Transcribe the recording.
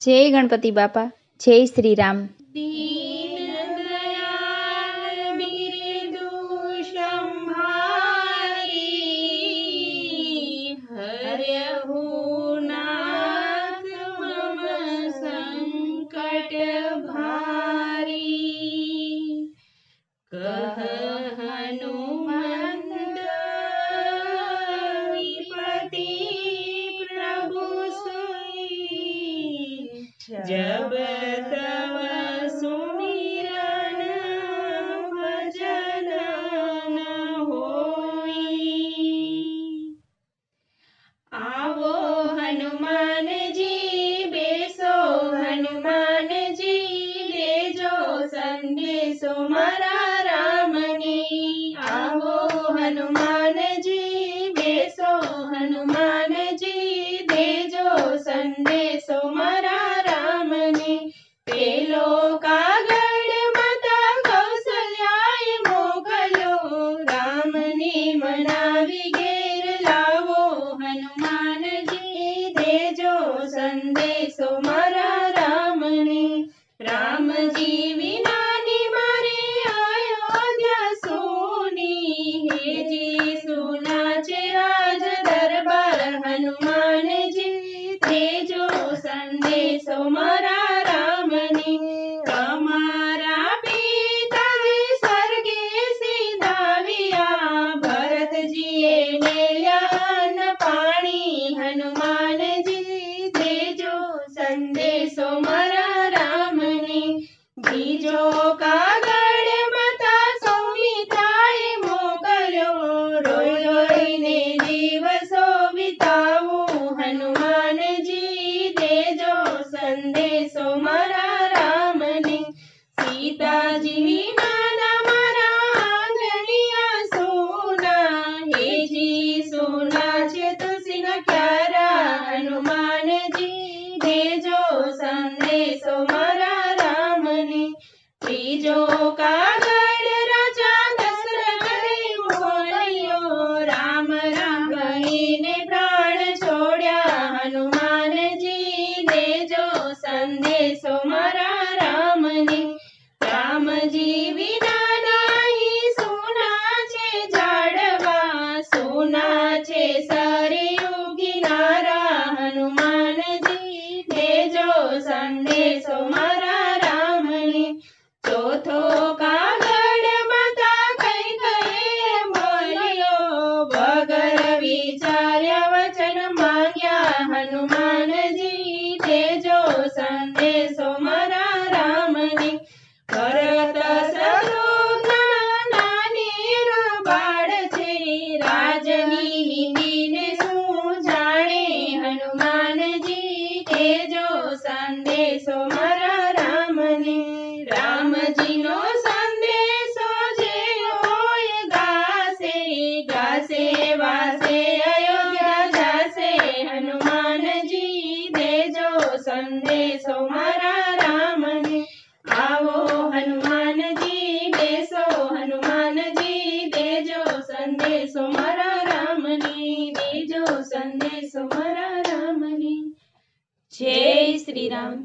જય ગણપતિ બાપા, જય શ્રી રામ। दीन दयाल बिरदु संहारी, हरहु नाथ मम संकट भारी। कह हनुमंत विपति प्रभु सोई, जब तब सुमिरन भजन न होई। आवो हनुमान जी बेसो हनुमान जी, देजो संदेशो मारा रामने। आवो हनुमान जी बेसो हनुमान जी, देजो संदेशो मारा रामने। पेलो कागड़ माता कौशल्याए मोकल्यो, रामने मनावी घेर लावो हनुमान जी, देजो संदेशो मारा रामने। राम जी विनानी मारे अयोध्या सोनी, हे जी सुना छे राज दरबार हनुमान जी, देजो संदेशो मारा रामने। तमारा पिताजी स्वर्गे सीधाव्या, भरतजीए मेल्या अन्न पाणी, हनुमान जी देजो संदेशो मारा रामने। बीजो कागड़ माता सौमित्राए मोकल्यो, रोई रोईने दिवसो वितावो हनुमान जी, देजो संदेशो मारा रामने। सीताजी नाना मारा आंगणिया सोना, हे जी सोना छे तुलसी ना क्यारा, हनुमान जी देजो संदेशो मारा रामने। त्रीजो कागड़ राजा दशरथे मोकल्यो, राम राम कहीने प्राण छोड्या, हनुमान जी देजो संदेशो मारा रामने। राम जी विना नाही सोना छे झाड़वा, सोना छे सरयू किनारा, हनुमान जी देजो संदेशो मारा रामने। चौथो कागड़ माता कैकेयीए बोल्यो, वगर विचार्या वचन मांग्या, हनुमान जी देजो संदेशो मारा रामने। भरत शत्रुघ्न नानेरो बाळ छे, राजनी नीतिने शुं जाणे, हनुमान जी देजो संदेशो मारा रामने। रामजीनो संदेशो जे होय गासे, गासे वासे अयोध्या जासे, हनुमान जी देजो संदेशो मारा रामने। आवो हनुमान जी बेसो हनुमान जी, देजो संदेशो मारा रामने, देजो संदेशो मारा रामने। जय श्री राम।